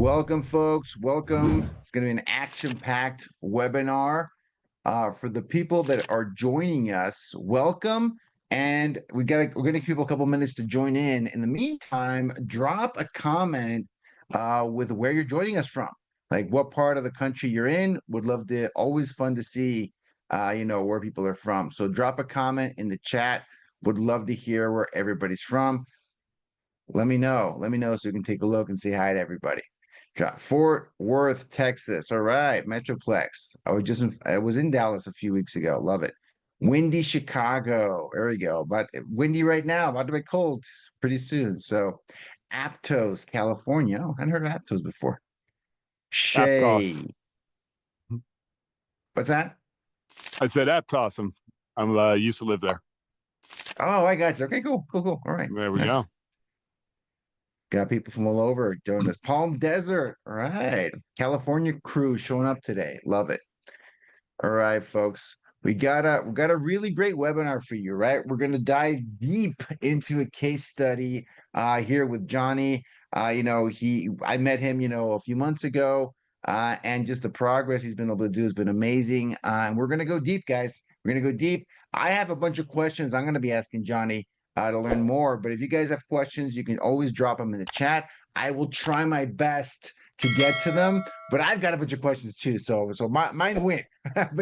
Welcome, folks. Welcome. It's going to be an action-packed webinar for the people that are joining us. Welcome, and we're going to give people a couple minutes to join in. In the meantime, drop a comment with where you're joining us from, like what part of the country you're in. Would love to. Always fun to see, where people are from. So drop a comment in the chat. Would love to hear where everybody's from. Let me know. Let me know so we can take a look and say hi to everybody. Fort Worth, Texas. All right, Metroplex. I was in Dallas a few weeks ago. Love it. Windy, Chicago. There we go. But windy right now. About to be cold pretty soon. So, Aptos, California. Oh, I hadn't heard of Aptos before. Aptos. Shay. What's that? I said Aptos. I'm used to live there. Oh, I got you. Okay, cool. All right. There we go. Got people from all over doing this. Palm Desert. All right. California crew showing up today. Love it. All right, folks. We got a really great webinar for you, right? We're going to dive deep into a case study here with Jonny. I met him, a few months ago, and just the progress he's been able to do has been amazing. And we're going to go deep, guys. We're going to go deep. I have a bunch of questions I'm going to be asking Jonny to learn more. But if you guys have questions, you can always drop them in the chat. I will try my best to get to them, but I've got a bunch of questions too. So mine win. But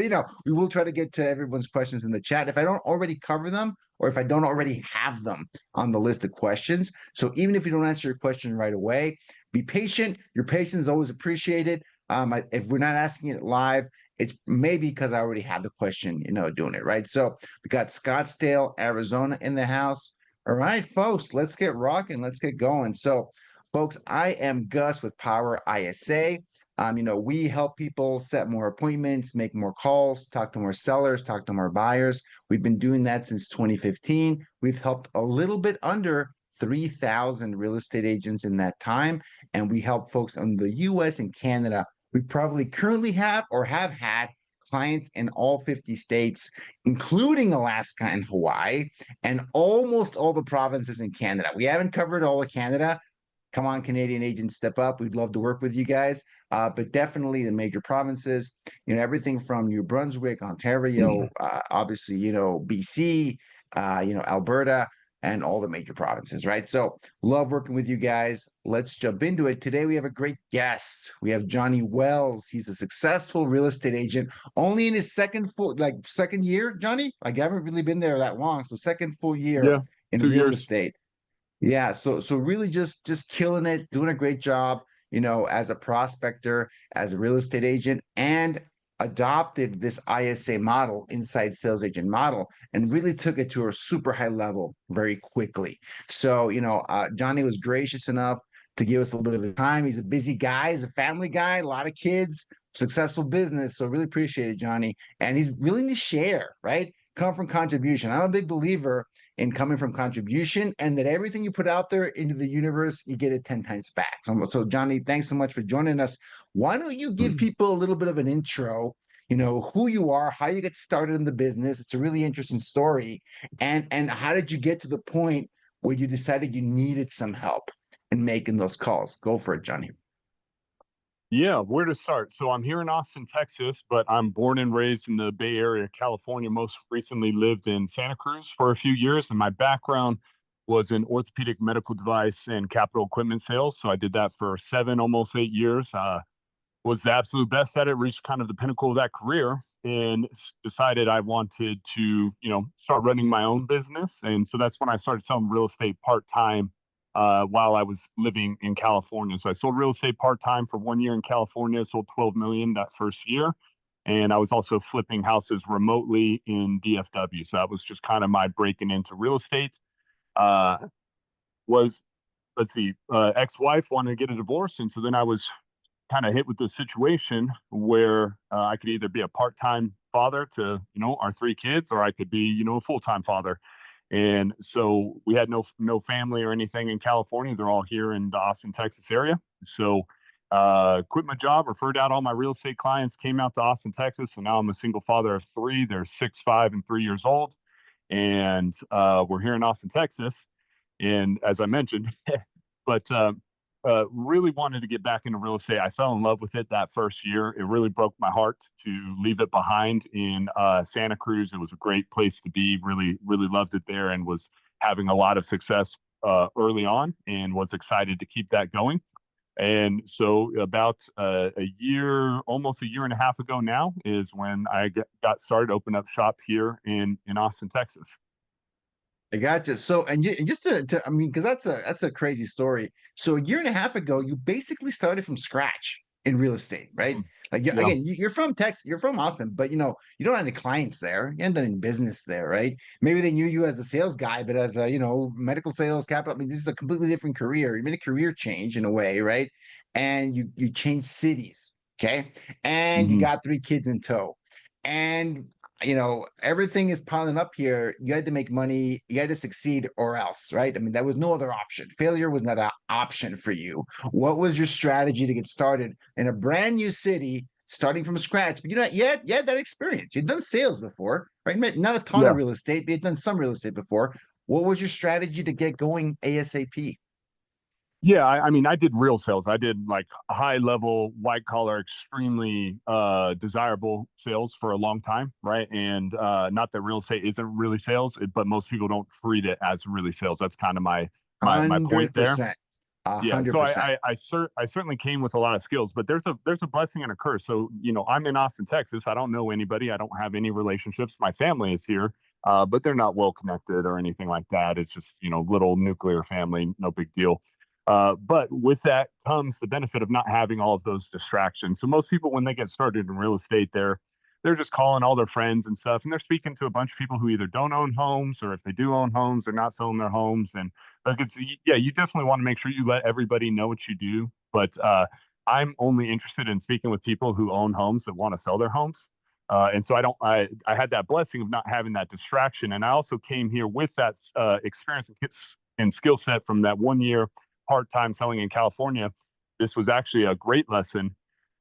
we will try to get to everyone's questions in the chat if I don't already cover them or if I don't already have them on the list of questions. So even if you don't answer your question right away, be patient. Your patience is always appreciated. If we're not asking it live, it's maybe because I already have the question, doing it right. So we got Scottsdale, Arizona in the house. All right, folks, let's get rocking. Let's get going. So, folks, I am Gus with PowerISA. We help people set more appointments, make more calls, talk to more sellers, talk to more buyers. We've been doing that since 2015. We've helped a little bit under 3,000 real estate agents in that time, and we help folks in the US and Canada. We probably currently have or have had clients in all 50 states, including Alaska and Hawaii, and almost all the provinces in Canada. We haven't covered all of Canada. Come on, Canadian agents, step up. We'd love to work with you guys. But definitely the major provinces, everything from New Brunswick, Ontario, obviously, BC, Alberta, and all the major provinces, right? So love working with you guys. Let's jump into it. Today, we have a great guest. We have Jonny Wells. He's a successful real estate agent, only in his second year, Jonny? I haven't really been there that long. So second full year in real estate. Yeah, so really just killing it, doing a great job, as a prospector, as a real estate agent, and adopted this ISA model, inside sales agent model, and really took it to a super high level very quickly. So, Jonny was gracious enough to give us a little bit of time. He's a busy guy, he's a family guy, a lot of kids, successful business. So really appreciate it, Jonny. And he's willing to share, right? Come from contribution. I'm a big believer in coming from contribution, and that everything you put out there into the universe, you get it 10 times back. So Jonny, thanks so much for joining us. Why don't you give people a little bit of an intro, who you are, how you get started in the business. It's a really interesting story. And how did you get to the point where you decided you needed some help in making those calls? Go for it, Jonny. Yeah, where to start? So I'm here in Austin, Texas, but I'm born and raised in the Bay Area, California. Most recently lived in Santa Cruz for a few years, and my background was in orthopedic medical device and capital equipment sales. So I did that for almost 8 years. Was the absolute best at it, reached kind of the pinnacle of that career, and decided I wanted to, start running my own business. And so that's when I started selling real estate part-time while I was living in California. So I sold real estate part-time for 1 year in California, sold 12 million that first year. And I was also flipping houses remotely in DFW. So that was just kind of my breaking into real estate. Ex-wife wanted to get a divorce. And so then I was kind of hit with the situation where I could either be a part-time father to, our 3 kids, or I could be, a full-time father. And so we had no family or anything in California. They're all here in the Austin, Texas area. So quit my job, referred out all my real estate clients, came out to Austin, Texas. So now I'm a single father of 3. They're 6, 5, and 3 years old. And we're here in Austin, Texas. And as I mentioned, but really wanted to get back into real estate. I fell in love with it that first year. It really broke my heart to leave it behind in Santa Cruz. It was a great place to be. Really, really loved it there, and was having a lot of success early on, and was excited to keep that going. And so, about a year, almost a year and a half ago now, is when I got started, opened up shop here in Austin, Texas. I got you. So, and just I mean, because that's a crazy story. So, a year and a half ago, you basically started from scratch in real estate, right? Mhm. Like, Yeah. you're from Texas, you're from Austin, but you don't have any clients there. You haven't done any business there, right? Maybe they knew you as a sales guy, but as a medical sales capital. I mean, this is a completely different career. You made a career change in a way, right? And you changed cities, okay? And you Hmm. got 3 kids in tow. And everything is piling up here. You had to make money, you had to succeed or else, right? I mean, that was no other option. Failure was not an option for you. What was your strategy to get started in a brand new city, starting from scratch? But you had that experience. You'd done sales before, right? Not a ton of Yeah. real estate, but you'd done some real estate before. What was your strategy to get going ASAP? Yeah, I mean, I did real sales. I did like high level, white collar, extremely desirable sales for a long time, right? And not that real estate isn't really sales, but most people don't treat it as really sales. That's kind of my point there. 100%. A Yeah, hundred so percent. I certainly came with a lot of skills, but there's a blessing and a curse. So I'm in Austin, Texas. I don't know anybody. I don't have any relationships. My family is here, but they're not well connected or anything like that. It's just little nuclear family, no big deal. But with that comes the benefit of not having all of those distractions. So most people, when they get started in real estate, they're just calling all their friends and stuff, and they're speaking to a bunch of people who either don't own homes, or if they do own homes, they're not selling their homes. And like yeah, you definitely want to make sure you let everybody know what you do. But I'm only interested in speaking with people who own homes that want to sell their homes. And so I had that blessing of not having that distraction. And I also came here with that experience and skill set from that 1 year part-time selling in California. This was actually a great lesson.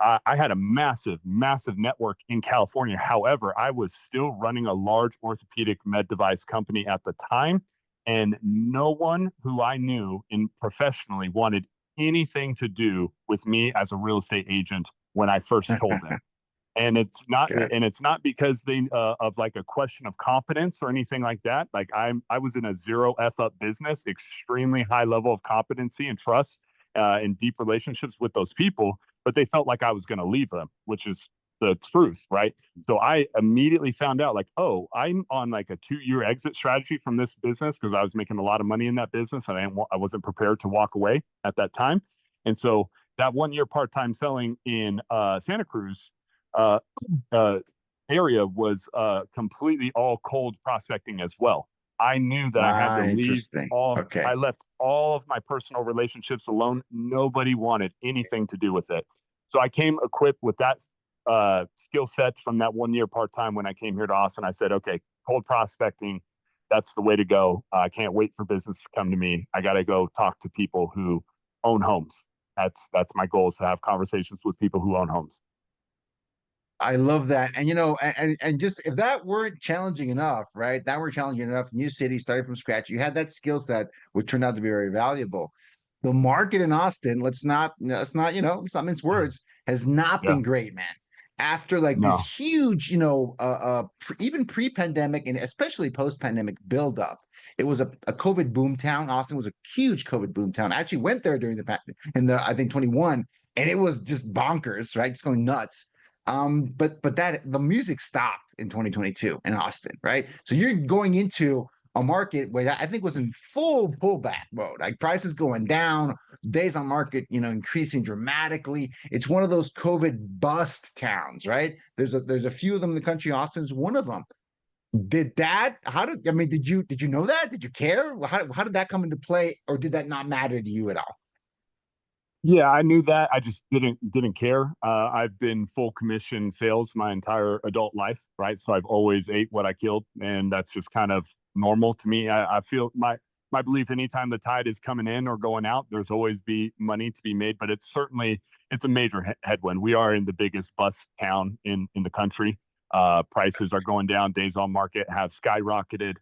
I had a massive, massive network in California. However, I was still running a large orthopedic med device company at the time, and no one who I knew in professionally wanted anything to do with me as a real estate agent when I first told them. And Okay. it's not because they of like a question of competence or anything like that. Like I was in a zero F up business, extremely high level of competency and trust and deep relationships with those people, but they felt like I was going to leave them, which is the truth, right? So I immediately found out like, oh, I'm on like a 2 year exit strategy from this business because I was making a lot of money in that business, and I wasn't prepared to walk away at that time. And so that 1 year part time selling in Santa Cruz uh, uh, area was completely all cold prospecting as well. I knew that I had to leave Interesting. all. Okay. I left all of my personal relationships alone. Nobody wanted anything to do with it. So I came equipped with that skill set from that 1 year part time when I came here to Austin. I said, okay, cold prospecting, that's the way to go. I can't wait for business to come to me. I got to go talk to people who own homes. That's my goal, is to have conversations with people who own homes. I love that. And and just if that weren't challenging enough, right? That were challenging enough, new city, started from scratch. You had that skill set, which turned out to be very valuable. The market in Austin, let's not mince words, has not Yeah. been great, man. After like this No. huge, even pre-pandemic and especially post-pandemic buildup, it was a COVID boom town. Austin was a huge COVID boom town. I actually went there during in the I think 21, and it was just bonkers, right? Just going nuts. But that the music stopped in 2022 in Austin, right? So you're going into a market where I think was in full pullback mode, like prices going down, days on market, increasing dramatically. It's one of those COVID bust towns, right? There's a few of them in the country. Austin's one of them. Did you know that? Did you care? How did that come into play, or did that not matter to you at all? Yeah, I knew that. I just didn't care. I've been full commission sales my entire adult life, right? So I've always ate what I killed, and that's just kind of normal to me. I feel my belief: anytime the tide is coming in or going out, there's always be money to be made. But it's a major headwind. We are in the biggest bust town in the country. Prices are going down. Days on market have skyrocketed.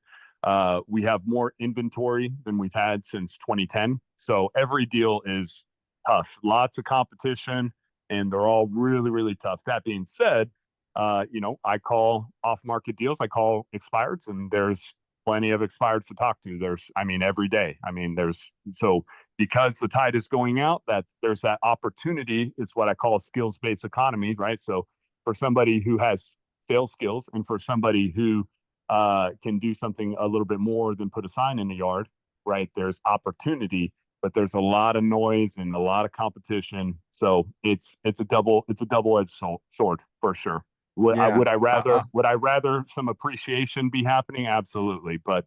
We have more inventory than we've had since 2010. So every deal is tough, lots of competition, and they're all really, really tough. That being said, I call off market deals, I call expireds, and there's plenty of expireds to talk to. Every day. So because the tide is going out, there's that opportunity. It's what I call a skills-based economy, right? So for somebody who has sales skills and for somebody who can do something a little bit more than put a sign in the yard, right? There's opportunity, but there's a lot of noise and a lot of competition. So it's a double-edged sword for sure. Yeah. Would I rather some appreciation be happening? Absolutely, but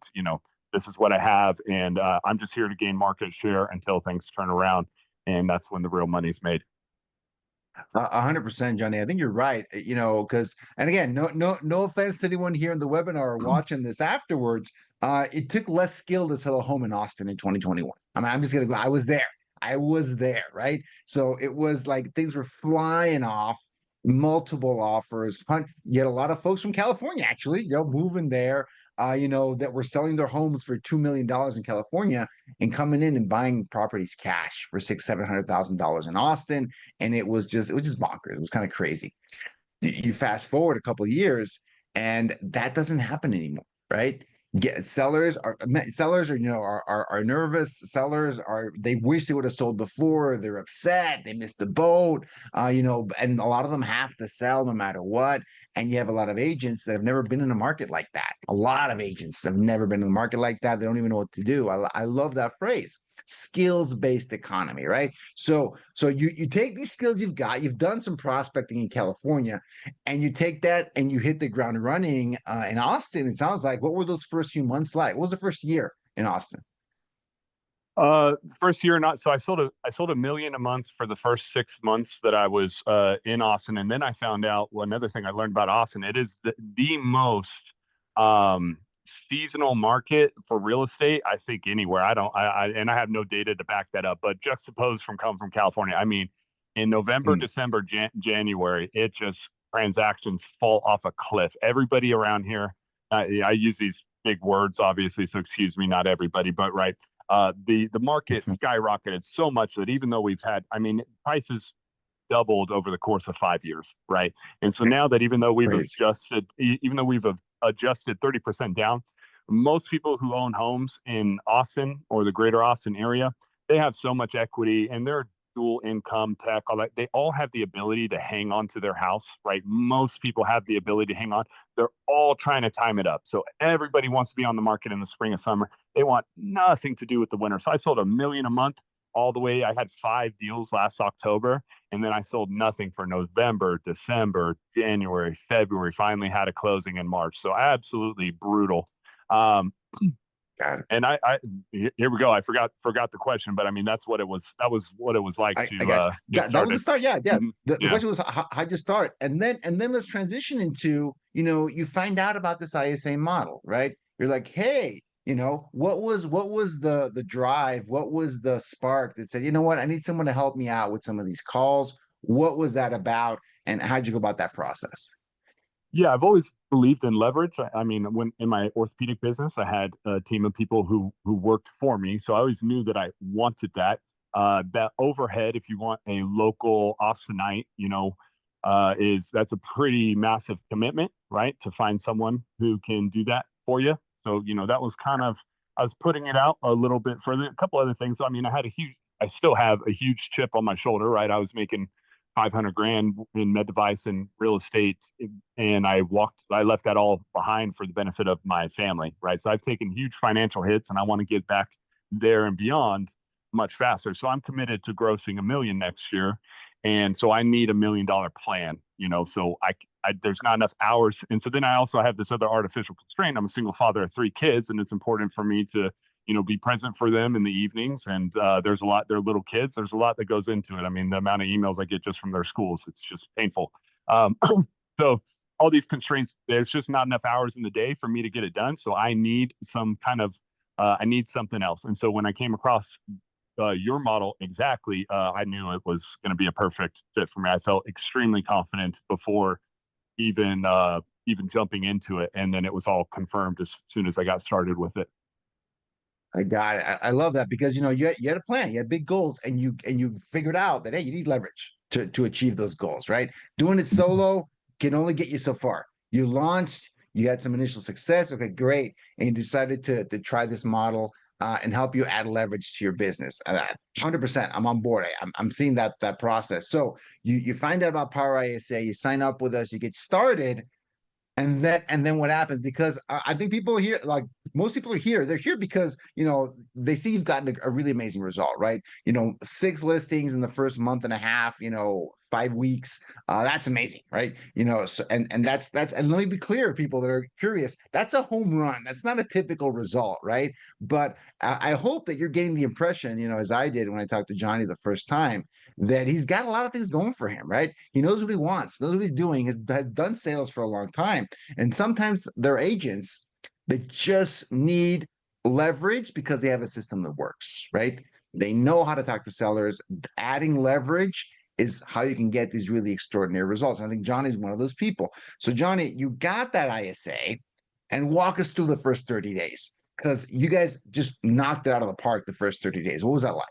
this is what I have, and I'm just here to gain market share until things turn around, and that's when the real money's made. 100%, Johnny. I think you're right. Because, and again, no offense to anyone here in the webinar or watching this afterwards. It took less skill to sell a home in Austin in 2021. I mean, I'm just gonna go. I was there. Right? So it was like things were flying off, multiple offers. You had a lot of folks from California actually, moving there. That were selling their homes for $2 million in California and coming in and buying properties cash for $600,000 in Austin, and it was just bonkers. It was kind of crazy. You fast forward a couple of years, and that doesn't happen anymore, right? Sellers are nervous. They wish they would have sold before. They're upset. They missed the boat. And a lot of them have to sell no matter what. And you have a lot of agents that have never been in a market like that. A lot of agents have never been in a market like that. They don't even know what to do. I love that phrase, skills-based economy, right? So you take these skills you've done some prospecting in California, and you take that and you hit the ground running in Austin. It sounds like, what were those first few months like? What was the first year in Austin? First year not so I sold $1 million a month for the first 6 months that I was in Austin, and then I found out another thing I learned about Austin. It is the most seasonal market for real estate, I think, anywhere. And I have no data to back that up, but juxtaposed from coming from California, I mean, in November, December, January, it just transactions fall off a cliff. Everybody around here, I use these big words, obviously, so excuse me, not everybody, but right. The market skyrocketed so much that even though prices doubled over the course of 5 years, right? And so now that even though we've adjusted 30% down, most people who own homes in Austin or the greater Austin area, they have so much equity and they're dual income, tech, all that. They all have the ability to hang on to their house, right? Most people have the ability to hang on. They're all trying to time it up. So everybody wants to be on the market in the spring and summer. They want nothing to do with the winter. So I sold $1 million a month all the way. I had 5 deals last October, and then I sold nothing for November, December, January, February. Finally had a closing in March. So absolutely brutal. Got it. And here we go. I forgot the question, but I mean that's what it was. That was what it was like I to got you. get That was the started. start. Yeah. The Yeah. question was, how'd you start? And then let's transition into, you find out about this ISA model, right? You're like, hey, what was the drive? What was the spark that said, you know what, I need someone to help me out with some of these calls? What was that about? And how'd you go about that process? Yeah, I've always believed in leverage. I mean, when in my orthopedic business, I had a team of people who worked for me, so I always knew that I wanted that. That overhead, if you want a local Austinite, that's a pretty massive commitment, right? To find someone who can do that for you. So, that was kind of, I was putting it out a little bit further. A couple other things. I mean, I still have a huge chip on my shoulder, right? I was making 500 grand in med device and real estate, and I left that all behind for the benefit of my family, right? So I've taken huge financial hits, and I want to get back there and beyond much faster. So I'm committed to grossing $1 million next year, and so I need $1 million plan. So there's not enough hours, and so then I also have this other artificial constraint. I'm a single father of 3 kids, and it's important for me to be present for them in the evenings. And there's a lot, they're little kids. There's a lot that goes into it. I mean, the amount of emails I get just from their schools, it's just painful. So all these constraints, there's just not enough hours in the day for me to get it done. So I need I need something else. And so when I came across your model exactly, I knew it was going to be a perfect fit for me. I felt extremely confident before even jumping into it. And then it was all confirmed as soon as I got started with it. I got it. I love that because you had a plan, you had big goals, and you figured out that hey, you need leverage to achieve those goals, right? Doing it solo can only get you so far. You launched, you had some initial success, okay, great, and you decided to try this model and help you add leverage to your business. 100%, I'm on board. I'm seeing that process. So you find out about PowerISA, you sign up with us, you get started. And then what happens? Because I think people here, like most people are here, they're here because they see you've gotten a really amazing result, right? 6 listings in the first month and a half, 5 weeks. That's amazing, right? So, and that's and let me be clear, people that are curious, that's a home run. That's not a typical result, right? But I hope that you're getting the impression, as I did when I talked to Jonny the first time, that he's got a lot of things going for him, right? He knows what he wants, knows what he's doing, has done sales for a long time. And sometimes they're agents that just need leverage because they have a system that works, right? They know how to talk to sellers. Adding leverage is how you can get these really extraordinary results. And I think Jonny's one of those people. So, Jonny, you got that ISA, and walk us through the first 30 days because you guys just knocked it out of the park the first 30 days. What was that like?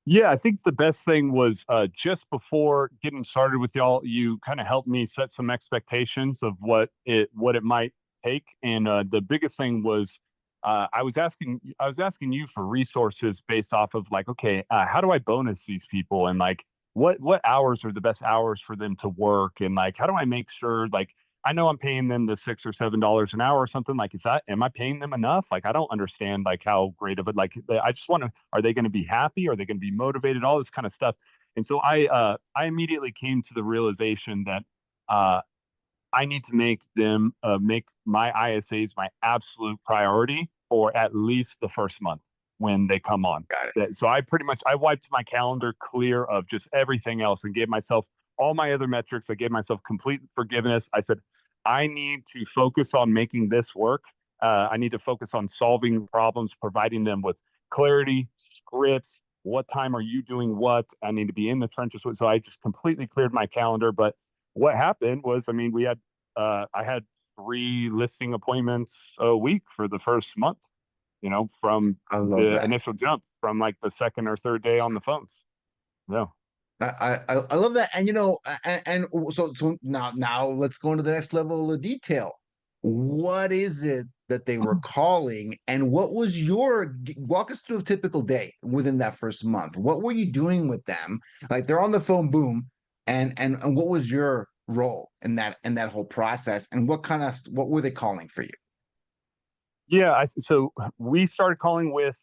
Yeah, I think the best thing was just before getting started with y'all, you kind of helped me set some expectations of what it might take. And the biggest thing was I was asking you for resources based off of like, okay, how do I bonus these people, and like what hours are the best hours for them to work, and like how do I make sure like I know I'm paying them the $6 or $7 an hour or something. Like, am I paying them enough? Like, I don't understand like how great of it. Like, I just want to. Are they going to be happy? Are they going to be motivated? All this kind of stuff. And so I immediately came to the realization that uh, I need to make my ISAs my absolute priority for at least the first month when they come on. Got it. So I wiped my calendar clear of just everything else and gave myself all my other metrics. I gave myself complete forgiveness. I said, I need to focus on making this work. I need to focus on solving problems, providing them with clarity, scripts. What time are you doing what? I need to be in the trenches. So I just completely cleared my calendar. But what happened was, I mean, I had 3 listing appointments a week for the first month, from I love the that. initial jump from like the second or third day on the phones. Yeah. I love that, and so now let's go into the next level of detail. What is it that they were calling, and what was walk us through a typical day within that first month? What were you doing with them? Like they're on the phone, boom, and what was your role in that whole process, and what were they calling for you? Yeah. So we started calling with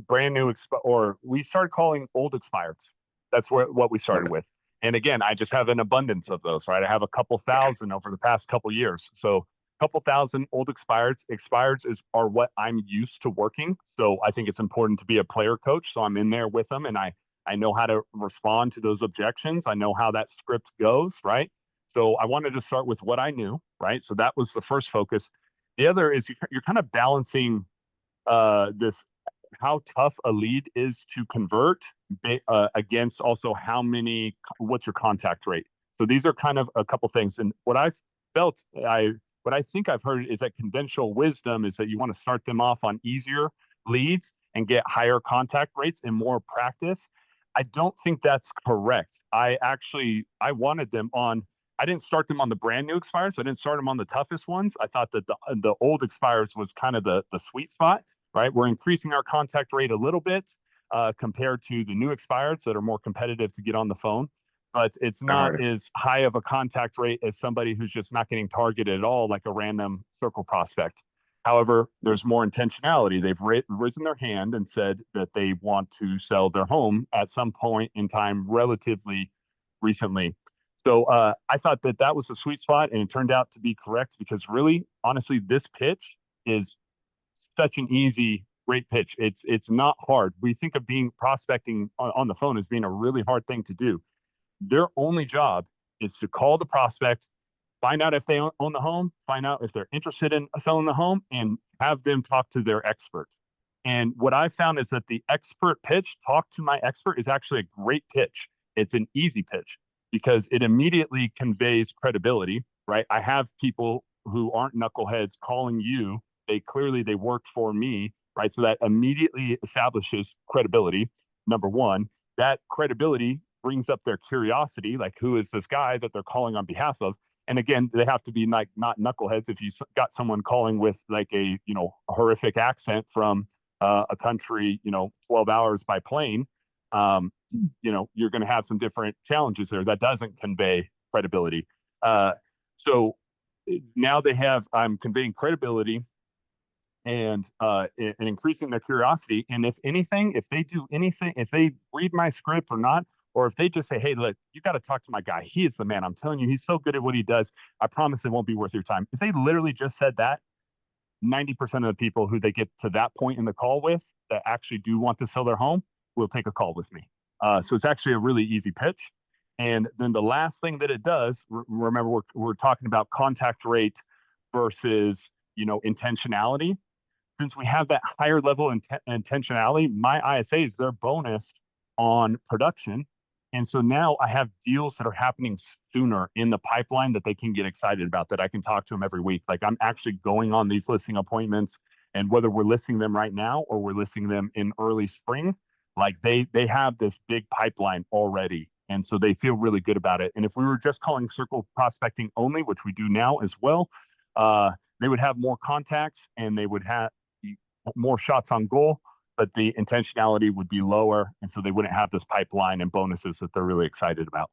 brand new or we started calling old expireds. That's what we Love started it. with. And again, I just have an abundance of those, right? I have a couple thousand over the past couple years. So a couple thousand old expireds. Are what I'm used to working. So I think it's important to be a player coach. So I'm in there with them, and I know how to respond to those objections. I know how that script goes, right? So I wanted to start with what I knew, right? So that was the first focus. The other is you're kind of balancing this how tough a lead is to convert against also what's your contact rate. So these are kind of a couple things. And felt, I, what I think I've heard is that conventional wisdom is that you want to start them off on easier leads and get higher contact rates and more practice. I don't think that's correct. I wanted them on. I didn't start them on the brand new expires. I didn't start them on the toughest ones. I thought that the old expires was kind of the sweet spot, right? We're increasing our contact rate a little bit compared to the new expireds that are more competitive to get on the phone, but it's I not heard it. as high of a contact rate as somebody who's just not getting targeted at all, like a random circle prospect. However, there's more intentionality. They've risen their hand and said that they want to sell their home at some point in time relatively recently. So I thought that that was the sweet spot, and it turned out to be correct because really, honestly, this pitch is such an easy, great pitch. It's not hard. We think of being prospecting on the phone as being a really hard thing to do. Their only job is to call the prospect, find out if they own the home, find out if they're interested in selling the home, and have them talk to their expert. And what I found is that the expert pitch, talk to my expert, is actually a great pitch. It's an easy pitch because it immediately conveys credibility, right? I have people who aren't knuckleheads calling you they clearly they worked for me, right? So that immediately establishes credibility. Number one, that credibility brings up their curiosity, like who is this guy that they're calling on behalf of? And again, they have to be like not knuckleheads. If you got someone calling with like a horrific accent from a country 12 hours by plane, you're going to have some different challenges there. That doesn't convey credibility. So now I'm conveying credibility and increasing their curiosity. And if anything, if they do anything, if they read my script or not, or if they just say, "Hey, look, you got to talk to my guy. He is the man. I'm telling you, he's so good at what he does. I promise it won't be worth your time." If they literally just said that, 90% of the people who they get to that point in the call with that actually do want to sell their home will take a call with me. So it's actually a really easy pitch. And then the last thing that it does, remember, we're talking about contact rate versus intentionality. Since we have that higher level intentionality, my ISAs, they're bonused on production. And so now I have deals that are happening sooner in the pipeline that they can get excited about, that I can talk to them every week. Like I'm actually going on these listing appointments, and whether we're listing them right now or we're listing them in early spring, like they have this big pipeline already. And so they feel really good about it. And if we were just calling circle prospecting only, which we do now as well, they would have more contacts and they would have more shots on goal, but the intentionality would be lower. And so they wouldn't have this pipeline and bonuses that they're really excited about.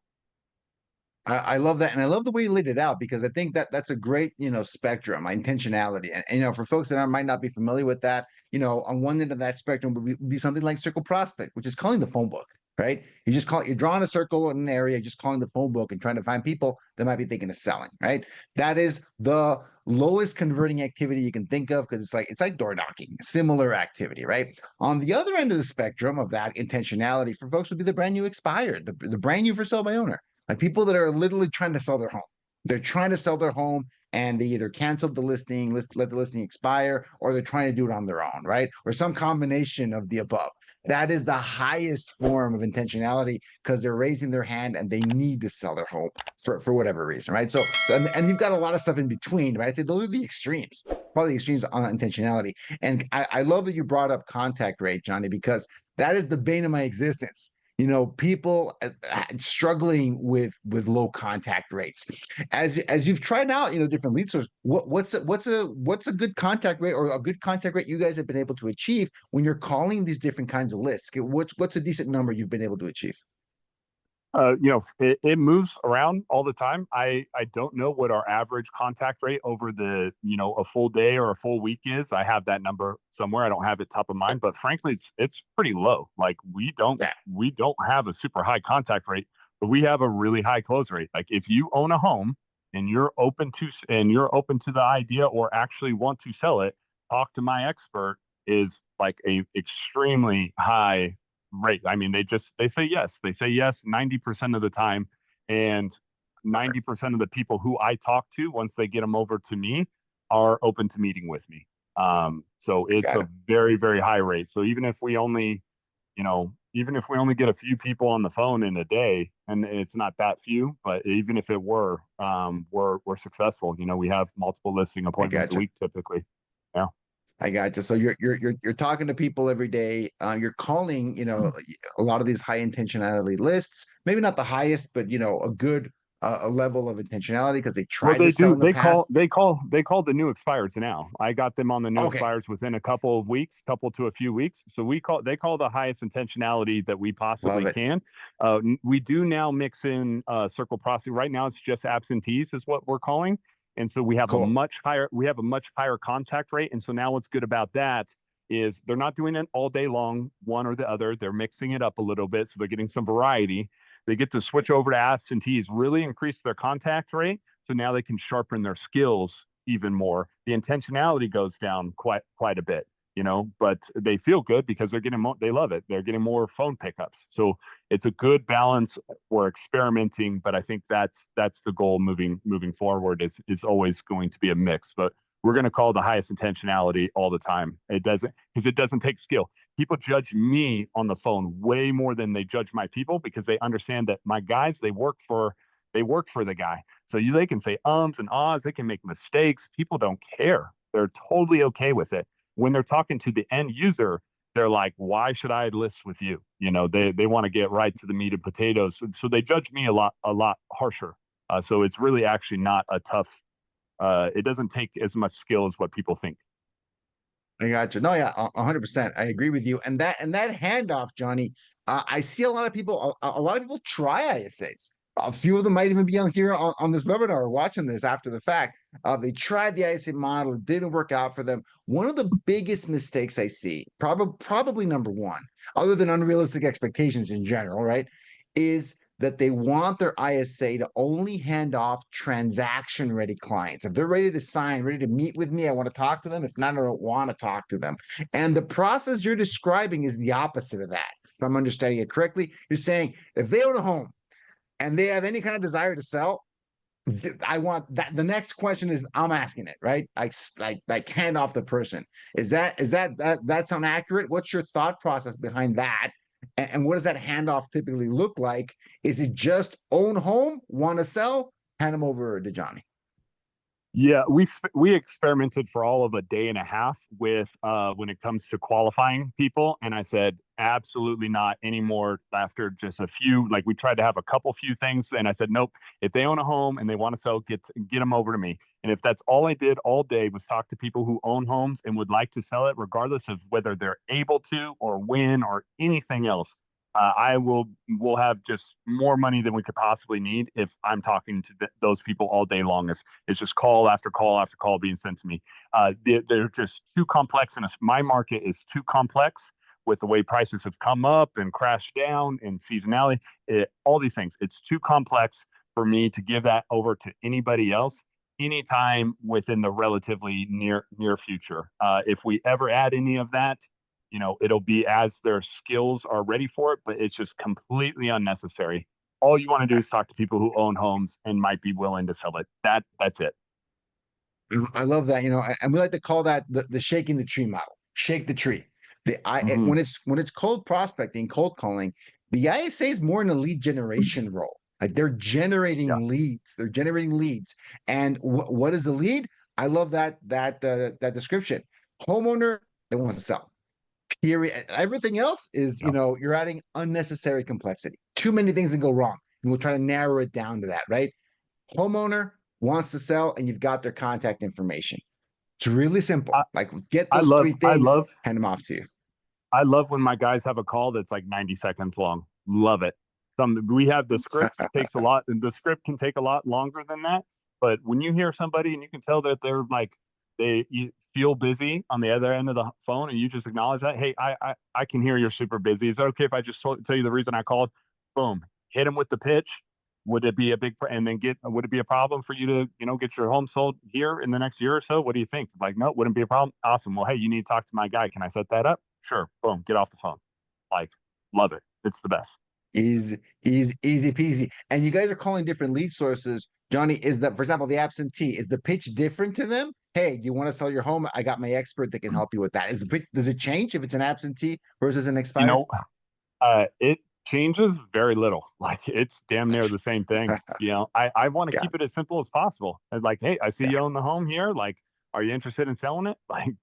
I love that, and I love the way you laid it out, because I think that that's a great, spectrum, intentionality, and for folks that might not be familiar with that, on one end of that spectrum would be something like circle prospect, which is calling the phone book, right? You're drawing a circle in an area, just calling the phone book and trying to find people that might be thinking of selling, right? That is the lowest converting activity you can think of, because it's like door knocking, similar activity, right? On the other end of the spectrum of that intentionality for folks would be the brand new expired, the brand new for sale by owner. Like people that are literally trying to sell their home. They're trying to sell their home and they either canceled the listing, let the listing expire, or they're trying to do it on their own, right? Or some combination of the above. That is the highest form of intentionality, because they're raising their hand and they need to sell their home for whatever reason, right? So and you've got a lot of stuff in between, right? So those are the extremes, probably the extremes on intentionality. And I love that you brought up contact rate, Jonny, because that is the bane of my existence. People struggling with low contact rates. As you've tried out, different lead sources, what's a good contact rate, or a good contact rate you guys have been able to achieve when you're calling these different kinds of lists? What's a decent number you've been able to achieve? It moves around all the time. I don't know what our average contact rate over a full day or a full week is. I have that number somewhere. I don't have it top of mind, but frankly, it's pretty low. Like we don't have a super high contact rate, but we have a really high close rate. Like if you own a home and you're open to the idea or actually want to sell it, talk to my expert is like a extremely high rate. I mean, they say yes. They say yes 90% of the time, and 90% of the people who I talk to, once they get them over to me, are open to meeting with me. So it's a very, very high rate. So even if we only get a few people on the phone in a day, and it's not that few, but even if it were, we're successful. We have multiple listing appointments a week typically. Yeah. I got you. So you're talking to people every day. You're calling, a lot of these high intentionality lists. Maybe not the highest, but a good a level of intentionality, because they Well, tried to they sell do. in the past. They call the new expireds now. I got them on the new Okay, expireds within a couple of weeks, couple to a few weeks. So they call the highest intentionality that we love possibly it. can. We do now mix in circle processing. Right now, it's just absentees is what we're calling, and so we have a Cool. much higher contact rate. And so now what's good about that is they're not doing it all day long, one or the other. They're mixing it up a little bit, so they're getting some variety. They get to switch over to absentees, really increase their contact rate. So now they can sharpen their skills even more. The intentionality goes down quite a bit, but they feel good because they love it. They're getting more phone pickups. So it's a good balance. We're experimenting, but I think that's the goal moving forward is always going to be a mix. But we're going to call the highest intentionality all the time. It doesn't take skill. People judge me on the phone way more than they judge my people, because they understand that my guys, they work for the guy. So they can say ums and ahs, they can make mistakes. People don't care. They're totally okay with it. When they're talking to the end user, they're like, why should I list with you? They want to get right to the meat and potatoes. So they judge me a lot harsher. So it's really actually not a tough, it doesn't take as much skill as what people think. I got you. No, yeah, 100%. I agree with you. And that handoff, Jonny, I see a lot of people. A lot of people try ISAs. A few of them might even be on here on this webinar or watching this after the fact. They tried the ISA model, it didn't work out for them. One of the biggest mistakes I see, probably number one, other than unrealistic expectations in general, right, is that they want their ISA to only hand off transaction ready clients. If they're ready to sign, ready to meet with me, I want to talk to them. If not, I don't want to talk to them. And the process you're describing is the opposite of that. If I'm understanding it correctly, you're saying if they own a home and they have any kind of desire to sell, I want that. The next question is I'm asking it, right? Like hand off the person. That sound accurate? What's your thought process behind that? And what does that handoff typically look like? Is it just own home, want to sell, hand them over to Jonny? Yeah, we experimented for all of a day and a half with when it comes to qualifying people, and I said absolutely not anymore. After just a few, like we tried to have a couple few things, and I said nope. If they own a home and they want to sell, get them over to me. And if that's all I did all day was talk to people who own homes and would like to sell it, regardless of whether they're able to or when or anything else, I will have just more money than we could possibly need if I'm talking to those people all day long. If it's just call after call after call being sent to me, they're just too complex, and my market is too complex with the way prices have come up and crashed down and seasonality, all these things. It's too complex for me to give that over to anybody else anytime within the relatively near future. If we ever add any of that, it'll be as their skills are ready for it, but it's just completely unnecessary. All you want to do is talk to people who own homes and might be willing to sell it. That's it. I love that, and we like to call that the shaking the tree model. Shake the tree. Hmm. When it's cold prospecting, cold calling, the ISA is more in a lead generation role. Like they're Yeah. generating leads. They're generating leads. And what is a lead? I love that description. Homeowner that wants to sell. Period. Everything else is, Yeah. you're adding unnecessary complexity. Too many things that go wrong. And we'll try to narrow it down to that, right? Homeowner wants to sell and you've got their contact information. It's really simple. I, Like get I those love three I things, love hand them off to you. I love when my guys have a call that's like 90 seconds long. Love it. We have the script takes a lot, and the script can take a lot longer than that. But when you hear somebody and you can tell that they're like you feel busy on the other end of the phone, and you just acknowledge that, hey, I can hear you're super busy. Is that okay if I just tell you the reason I called? Boom, hit them with the pitch. Would it be a big and then would it be a problem for you to get your home sold here in the next year or so? What do you think? Like, no, wouldn't be a problem. Awesome. Well, hey, you need to talk to my guy. Can I set that up? Sure. Boom. Get off the phone. Like, love it. It's the best. Easy peasy. And you guys are calling different lead sources. Jonny, is that, for example, the absentee, is the pitch different to them? Hey, you want to sell your home? I got my expert that can help you with that. Is the pitch, does it change if it's an absentee versus an You expired? know, it changes very little. Like, it's damn near the same thing. I want to Yeah, keep it as simple as possible. And like, hey, I see yeah, you own the home here. Like, are you interested in selling it? Like,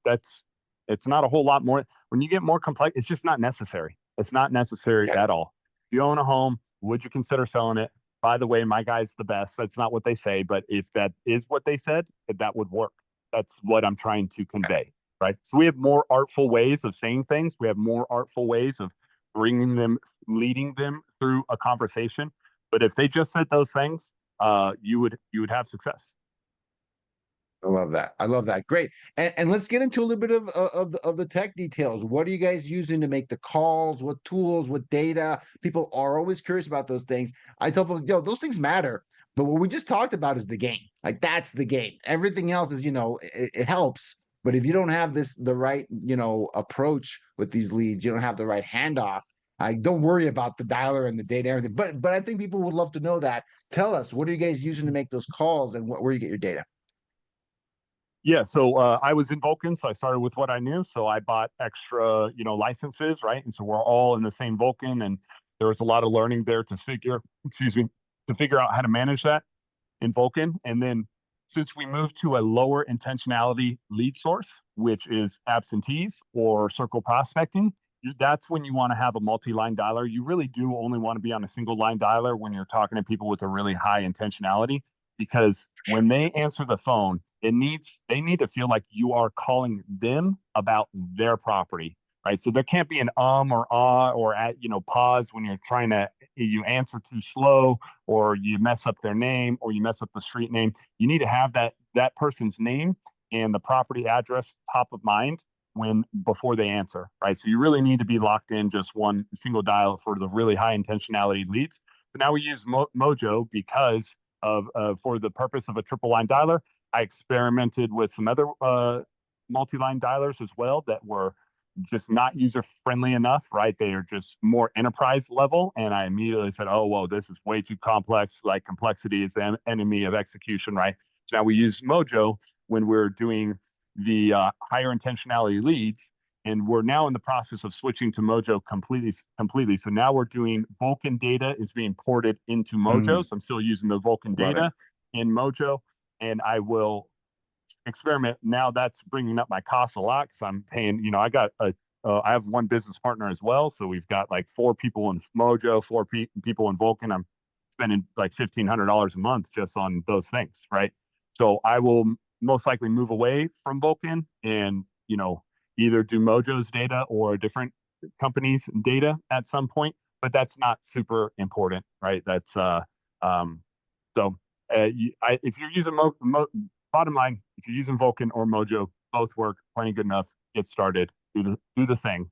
it's not a whole lot more. When you get more complex, it's just not necessary. It's not necessary yeah. at all. If you own a home, would you consider selling it? By the way, my guy's the best. That's not what they say, but if that is what they said, that would work. That's what I'm trying to convey, right? So we have more artful ways of saying things. We have more artful ways of bringing them, leading them through a conversation. But if they just said those things, you would have success. I love that. I love that. Great. And let's get into a little bit of the tech details. What are you guys using to make the calls? What tools? What data? People are always curious about those things. I tell folks, those things matter. But what we just talked about is the game. Like that's the game. Everything else is, it helps. But if you don't have the right, approach with these leads, you don't have the right handoff. I don't worry about the dialer and the data, and everything. But I think people would love to know that. Tell us, what are you guys using to make those calls, and where you get your data? Yeah, so I was in Vulcan, so I started with what I knew. So I bought extra, licenses, right? And so we're all in the same Vulcan, and there was a lot of learning there to figure out how to manage that in Vulcan. And then since we moved to a lower intentionality lead source, which is absentees or circle prospecting, that's when you want to have a multi-line dialer. You really do only want to be on a single line dialer when you're talking to people with a really high intentionality, because when they answer the phone, they need to feel like you are calling them about their property, right? So there can't be an or ah or pause when you're trying to, you answer too slow, or you mess up their name, or you mess up the street name. You need to have that person's name and the property address top of mind when before they answer, right? So you really need to be locked in just one single dial for the really high intentionality leads. But now we use Mojo because of for the purpose of a triple line dialer. I experimented with some other multi-line dialers as well that were just not user friendly enough, right? They are just more enterprise level. And I immediately said, oh, well, this is way too complex. Like, complexity is the enemy of execution, right? So now we use Mojo when we're doing the higher intentionality leads. And we're now in the process of switching to Mojo completely. So now we're doing Vulcan data is being ported into Mojo. So I'm still using the Vulcan data in Mojo, and I will experiment. Now that's bringing up my costs a lot because I'm paying, I have one business partner as well. So we've got like 4 people in Mojo, 4 people in Vulcan. I'm spending like $1,500 a month just on those things, right? So I will most likely move away from Vulcan and, either do Mojo's data or a different company's data at some point, but that's not super important, right? That's if you're using bottom line, if you're using Vulcan or Mojo, both work plenty good enough. Get started, do the thing.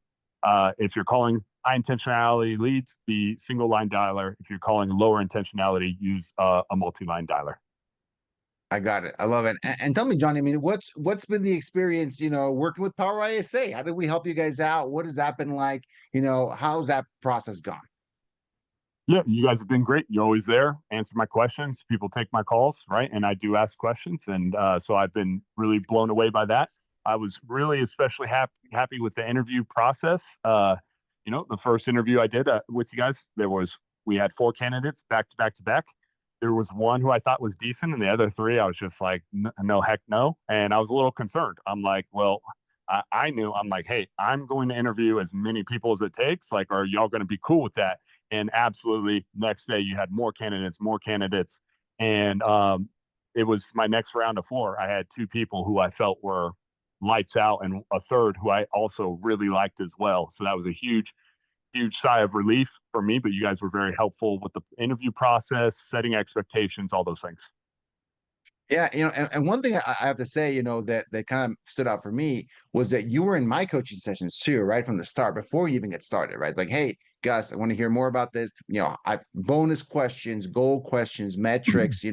If you're calling high intentionality leads, be single line dialer. If you're calling lower intentionality, use a multi-line dialer. I got it. I love it. And tell me, Jonny, I mean, what's been the experience, working with PowerISA? How did we help you guys out? What has that been like? How's that process gone? Yeah, you guys have been great. You're always there, answer my questions. People take my calls, right? And I do ask questions, and so I've been really blown away by that. I was really especially happy with the interview process. The first interview I did with you guys, we had 4 candidates back to back to back. There was one who I thought was decent, and the other 3 I was just like, no, heck no. And I was a little concerned. I'm like, well, I knew. I'm like, hey, I'm going to interview as many people as it takes. Like, are y'all going to be cool with that? And absolutely, next day you had more candidates, and it was my next round of 4. I had 2 people who I felt were lights out, and a third who I also really liked as well. So that was a huge sigh of relief for me. But you guys were very helpful with the interview process, setting expectations, all those things. Yeah, and one thing I have to say, that kind of stood out for me was that you were in my coaching sessions too, right from the start, before you even get started, right? Like, hey, Gus, I want to hear more about this. I bonus questions, goal questions, metrics,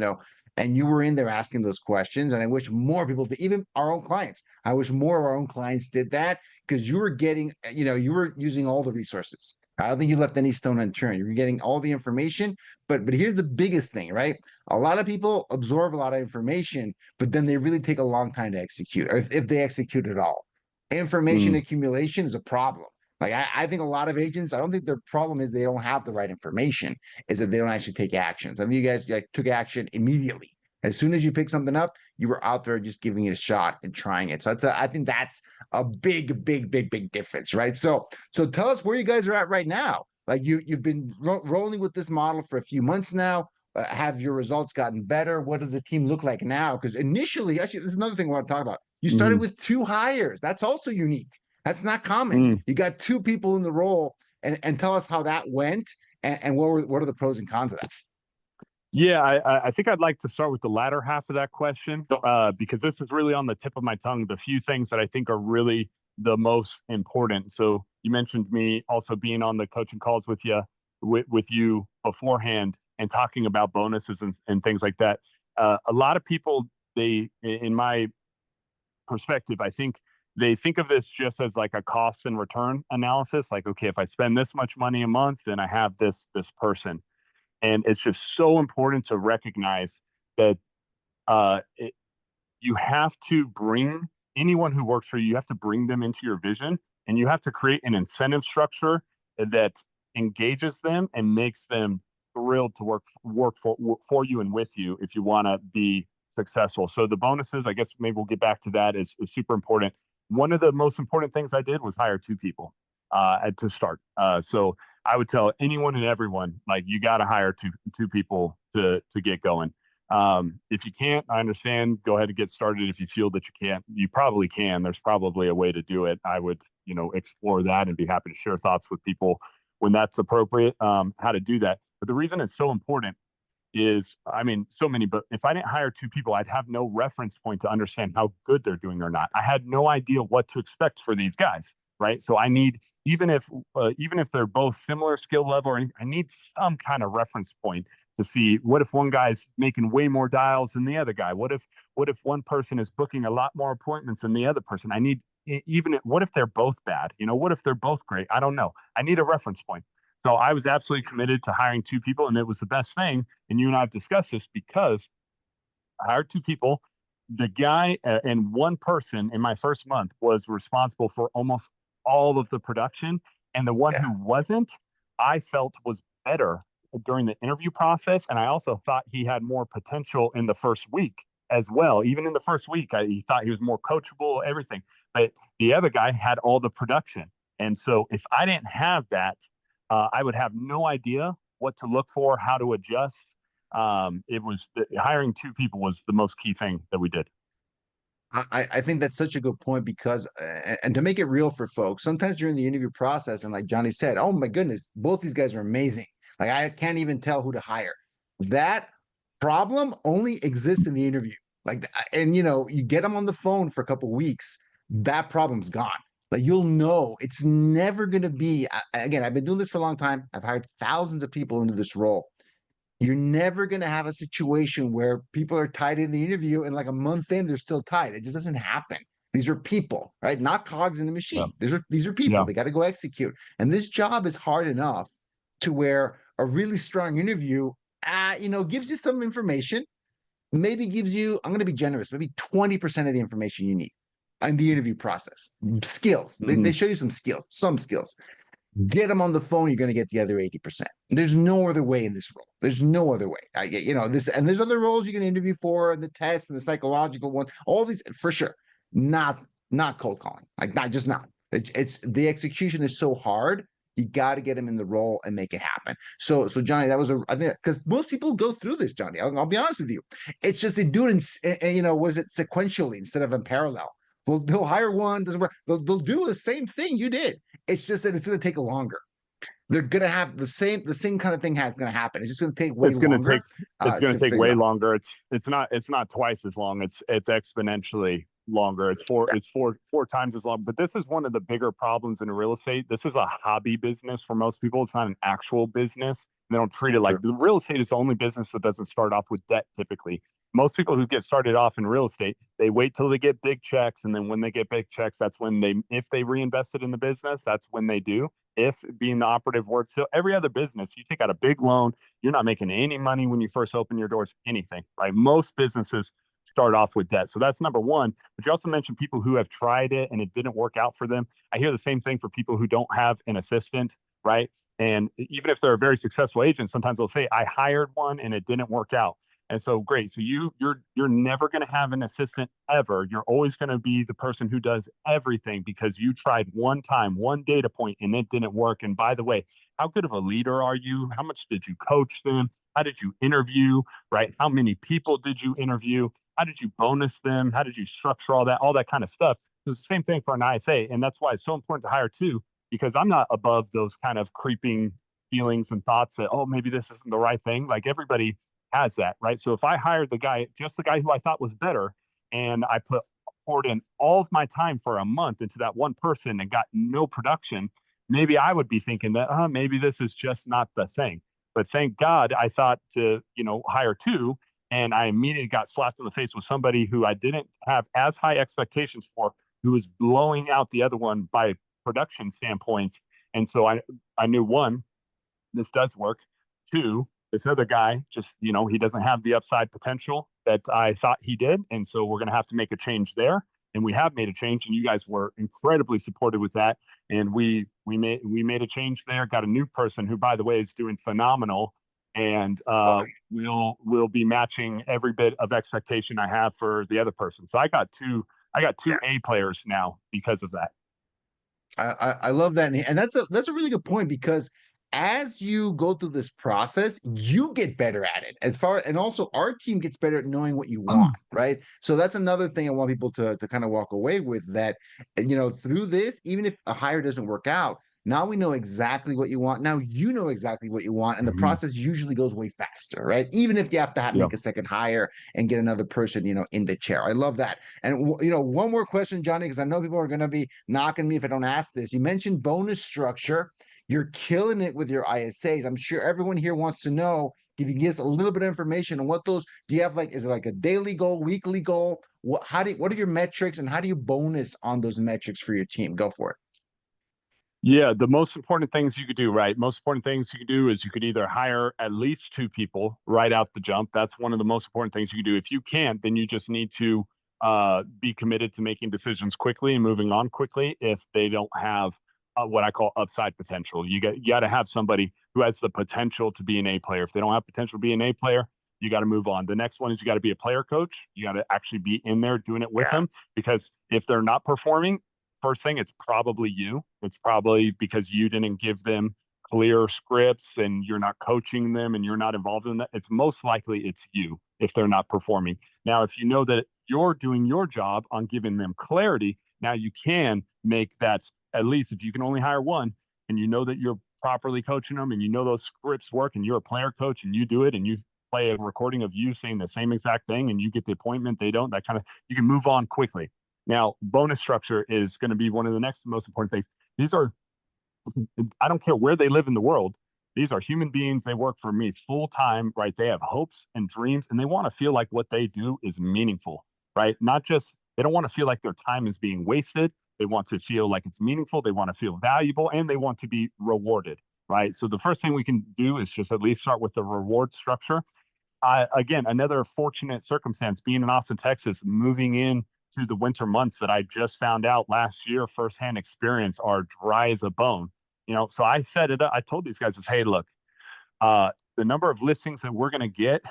and you were in there asking those questions. And I wish more people, even our own clients, I wish more of our own clients did that, because you were getting, you were using all the resources. I don't think you left any stone unturned. You're getting all the information, but here's the biggest thing, right? A lot of people absorb a lot of information, but then they really take a long time to execute, or if they execute at all. Information accumulation is a problem. Like, I think a lot of agents, I don't think their problem is they don't have the right information, is that they don't actually take action. So I think you guys took action immediately. As soon as you pick something up, you were out there just giving it a shot and trying it. So I think that's a big difference, right? So tell us where you guys are at right now. Like, you've been rolling with this model for a few months now. Have your results gotten better? What does the team look like now? Because initially, actually, there's another thing I want to talk about. You started with 2 hires. That's also unique. That's not common. You got 2 people in the role, and tell us how that went, and what are the pros and cons of that? Yeah, I think I'd like to start with the latter half of that question, because this is really on the tip of my tongue, the few things that I think are really the most important. So you mentioned me also being on the coaching calls with you beforehand and talking about bonuses and things like that. A lot of people, in my perspective, I think they think of this just as like a cost and return analysis. Like, okay, if I spend this much money a month, then I have this person. And it's just so important to recognize that you have to bring anyone who works for you, you have to bring them into your vision, and you have to create an incentive structure that engages them and makes them thrilled to work for you and with you if you want to be successful. So the bonuses, I guess maybe we'll get back to that, is super important. One of the most important things I did was hire two people to start. So I would tell anyone and everyone, like, you got to hire two people to get going. If you can't, I understand. Go ahead and get started. If you feel that you can't, you probably can. There's probably a way to do it. I would, explore that and be happy to share thoughts with people when that's appropriate, how to do that. But the reason it's so important is, I mean, so many, but if I didn't hire two people, I'd have no reference point to understand how good they're doing or not. I had no idea what to expect for these guys, right? So I need, even if they're both similar skill level, or anything, I need some kind of reference point to see, what if one guy's making way more dials than the other guy? What if one person is booking a lot more appointments than the other person? I need, even what if they're both bad? What if they're both great? I don't know. I need a reference point. So I was absolutely committed to hiring two people, and it was the best thing. And you and I have discussed this, because I hired two people. The guy and one person in my first month was responsible for almost all of the production. And the one Yeah. who wasn't, I felt was better during the interview process. And I also thought he had more potential in the first week as well. Even in the first week, he thought he was more coachable, everything. But the other guy had all the production. And so if I didn't have that, I would have no idea what to look for, how to adjust. Hiring two people was the most key thing that we did. I think that's such a good point because, and to make it real for folks, sometimes during the interview process, and like Jonny said, oh my goodness, both these guys are amazing. Like, I can't even tell who to hire. That problem only exists in the interview. Like, and you get them on the phone for a couple of weeks, that problem's gone. Like, you'll know it's never going to be. Again, I've been doing this for a long time. I've hired thousands of people into this role. You're never going to have a situation where people are tied in the interview and like a month in, they're still tied. It just doesn't happen. These are people, right? Not cogs in the Yeah. machine. These are people. Yeah. They got to go execute. And this job is hard enough to where a really strong interview, gives you some information, maybe gives you, I'm going to be generous, maybe 20% of the information you need in the interview process. Skills. They show you some skills. Get them on the phone, you're going to get the other 80%. There's no other way in this role. There's no other way. I get, this, and there's other roles you can interview for, the tests and the psychological one, all these for sure. Not cold calling. Like, not just not. It's the execution is so hard. You got to get them in the role and make it happen. So Jonny, that was I think, because most people go through this, Jonny. I'll be honest with you. It's just they do it was it sequentially instead of in parallel. They'll hire one, doesn't work. They'll do the same thing you did. It's just that it's going to take longer. They're going to have the same kind of thing going to happen. It's just going to take way It's going to longer. take it's going to to take figure way out. longer. It's not twice as long. It's exponentially longer. It's four times as long. But this is one of the bigger problems in real estate. This is a hobby business for most people. It's not an actual business. They don't treat it like the real estate is the only business that doesn't start off with debt typically. Most people who get started off in real estate, they wait till they get big checks, and then when they get big checks, that's when if they reinvested in the business, that's when they do. If being the operative word. So every other business, you take out a big loan, you're not making any money when you first open your doors, anything, right? Most businesses start off with debt. So that's number one. But you also mentioned people who have tried it and it didn't work out for them. I hear the same thing for people who don't have an assistant, right? And even if they're a very successful agent, sometimes they'll say, I hired one and it didn't work out. And so great. So you're never going to have an assistant ever. You're always going to be the person who does everything because you tried one time, one data point, and it didn't work. And by the way, how good of a leader are you? How much did you coach them? How did you interview? Right? How many people did you interview? How did you bonus them? How did you structure all that kind of stuff? It's the same thing for an ISA. And that's why it's so important to hire two, because I'm not above those kind of creeping feelings and thoughts that, oh, maybe this isn't the right thing. Like, everybody has that, right? So if I hired just the guy who I thought was better, and I poured in all of my time for a month into that one person and got no production, maybe I would be thinking that, maybe this is just not the thing. But thank God I thought to, hire two, and I immediately got slapped in the face with somebody who I didn't have as high expectations for, who was blowing out the other one by production standpoints. And so I knew, one, this does work. Two, this other guy just, he doesn't have the upside potential that I thought he did. And so we're going to have to make a change there. And we have made a change, and you guys were incredibly supportive with that. And we made a change there, got a new person who, by the way, is doing phenomenal. and Love we'll be matching every bit of expectation I have for the other person. So I got two it. A players now because of that. I love that, and that's a really good point because as you go through this process, you get better at it. As far and also our team gets better at knowing what you want, right? So that's another thing I want people to kind of walk away with that, through this, even if a hire doesn't work out, now we know exactly what you want. Now you know exactly what you want, and the Mhm. process usually goes way faster, right? Even if you have to Yeah. make a second hire and get another person, in the chair. I love that. And one more question, Jonny, because I know people are going to be knocking me if I don't ask this. You mentioned bonus structure. You're killing it with your ISAs. I'm sure everyone here wants to know if you can give us a little bit of information on what those do you have like is it like a daily goal, weekly goal? What are your metrics and how do you bonus on those metrics for your team? Go for it. Yeah, the most important things you could do, right? Most important things you could do is you could either hire at least two people right out the jump. That's one of the most important things you could do. If you can't, then you just need to be committed to making decisions quickly and moving on quickly if they don't have what I call upside potential. You got to have somebody who has the potential to be an A player. If they don't have potential to be an A player, you got to move on. The next one is you got to be a player coach. You got to actually be in there doing it with Yeah. them because if they're not performing, first thing, it's probably you. It's probably because you didn't give them clear scripts and you're not coaching them and you're not involved in that. It's most likely it's you if they're not performing. Now, if you know that you're doing your job on giving them clarity, now you can make that at least if you can only hire one and you know that you're properly coaching them and you know those scripts work and you're a player coach and you do it and you play a recording of you saying the same exact thing and you get the appointment, they don't, that kind of, you can move on quickly. Now, bonus structure is going to be one of the next most important things. These are, I don't care where they live in the world. These are human beings. They work for me full time, right? They have hopes and dreams, and they want to feel like what they do is meaningful, right? Not just, they don't want to feel like their time is being wasted. They want to feel like it's meaningful. They want to feel valuable, and they want to be rewarded, right? So the first thing we can do is just at least start with the reward structure. Again, another fortunate circumstance being in Austin, Texas, moving in to the winter months that I just found out last year, firsthand experience are dry as a bone. So I set it up. I told these guys, hey, look, the number of listings that we're going to get,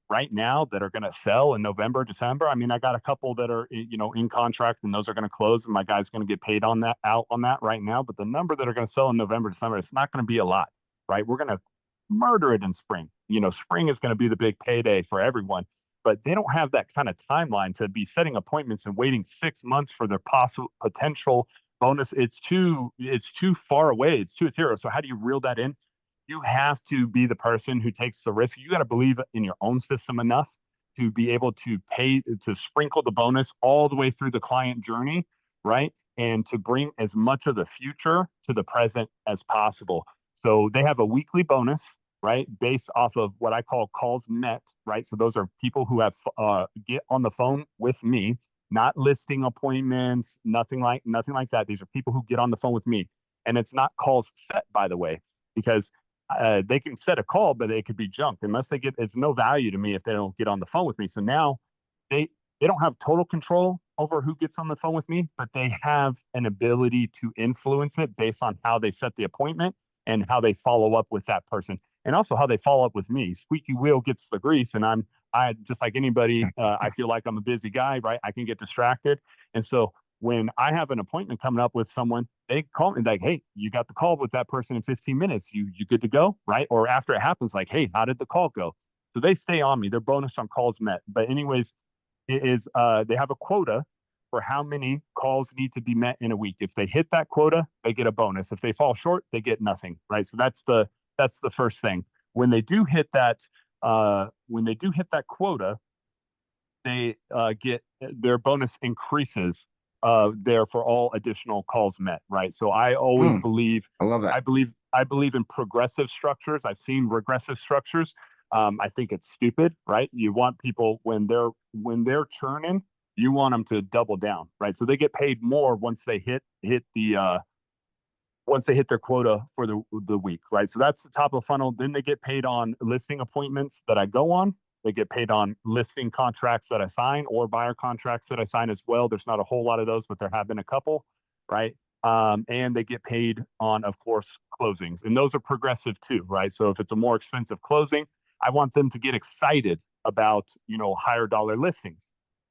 right now that are going to sell in November, December. I mean, I got a couple that are, in contract and those are going to close and my guy's going to get paid on that out on that right now. But the number that are going to sell in November, December, it's not going to be a lot, right? We're going to murder it in spring. Spring is going to be the big payday for everyone, but they don't have that kind of timeline to be setting appointments and waiting 6 months for their possible potential bonus. It's too far away. It's too ethereal. So how do you reel that in? You have to be the person who takes the risk. You got to believe in your own system enough to be able to pay to sprinkle the bonus all the way through the client journey, right? And to bring as much of the future to the present as possible. So they have a weekly bonus, right? Based off of what I call calls met, right? So those are people who have get on the phone with me, not listing appointments, nothing like that. These are people who get on the phone with me, and it's not calls set, by the way, because they can set a call, but it could be junk unless they get. It's no value to me if they don't get on the phone with me. So now they they don't have total control over who gets on the phone with me, but they have an ability to influence it based on how they set the appointment and how they follow up with that person, and also how they follow up with me. Squeaky wheel gets the grease, and I just like anybody. I feel like I'm a busy guy, right? I can get distracted, and so when I have an appointment coming up with someone, they call me like, "Hey, you got the call with that person in 15 minutes. You good to go?" Right? Or after it happens, like, "Hey, how did the call go?" So they stay on me. Their bonus on calls met. But anyways, it is they have a quota for how many calls need to be met in a week. If they hit that quota, they get a bonus. If they fall short, they get nothing. Right. So that's the first thing. When they do hit that quota, they get their bonus increases there for all additional calls met, right? So I always Mm, believe, I love that. I believe in progressive structures. I've seen regressive structures. I think it's stupid, right? You want people when they're churning, you want them to double down, right? So they get paid more once they hit their quota for the week, right? So that's the top of the funnel. Then they get paid on listing appointments that I go on. They get paid on listing contracts that I sign or buyer contracts that I sign as well. There's not a whole lot of those, but there have been a couple, right? and they get paid on, of course, closings. And those are progressive too, right? So if it's a more expensive closing, I want them to get excited about, higher dollar listings,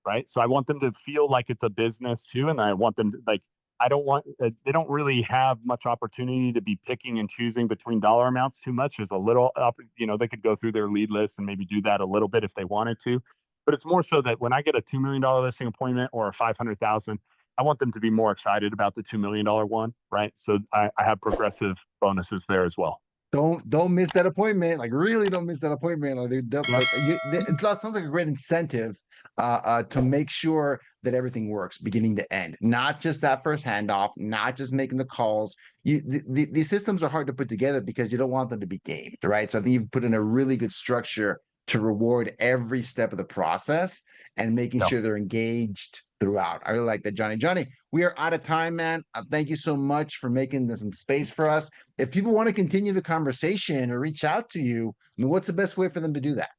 right? So I want them to feel like it's a business too. And I want them to like, I don't want, they don't really have much opportunity to be picking and choosing between dollar amounts too much. There's a little, they could go through their lead list and maybe do that a little bit if they wanted to. But it's more so that when I get a $2 million listing appointment or a 500,000, I want them to be more excited about the $2 million one, right? So I have progressive bonuses there as well. Don't miss that appointment. Like really, don't miss that appointment. Like, it sounds like a great incentive to make sure that everything works beginning to end. Not just that first handoff, not just making the calls. These systems are hard to put together because you don't want them to be gamed, right? So I think you've put in a really good structure to reward every step of the process and making sure they're engaged throughout. I really like that, Jonny. Jonny, we are out of time, man. Thank you so much for making some space for us. If people want to continue the conversation or reach out to you, what's the best way for them to do that?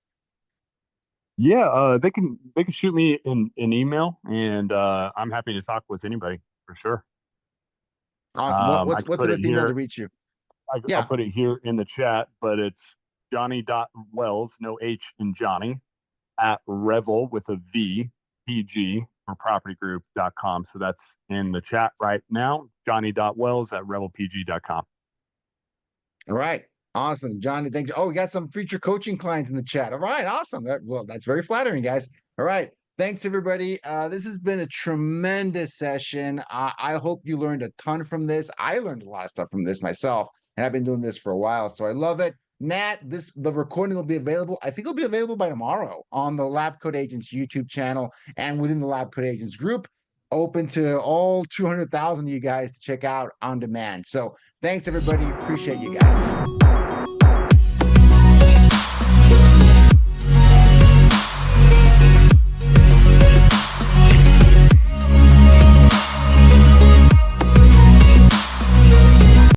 Yeah, they can shoot me an email, and I'm happy to talk with anybody for sure. Awesome. I can What's put the it best email to here. reach you? I'll Yeah. put it here in the chat, but it's Jonny.Wells, no H in Jonny, at Revel with a V, PG for propertygroup.com. So that's in the chat right now. Jonny.Wells at revelpg.com. All right. Awesome. Jonny, thanks. Oh, we got some future coaching clients in the chat. All right. Awesome. That's very flattering, guys. All right. Thanks, everybody. This has been a tremendous session. I hope you learned a ton from this. I learned a lot of stuff from this myself, and I've been doing this for a while, so I love it. Nat, the recording will be available. I think it'll be available by tomorrow on the Lab Coat Agents YouTube channel and within the Lab Coat Agents group, open to all 200,000 of you guys to check out on demand. So thanks, everybody. Appreciate you guys.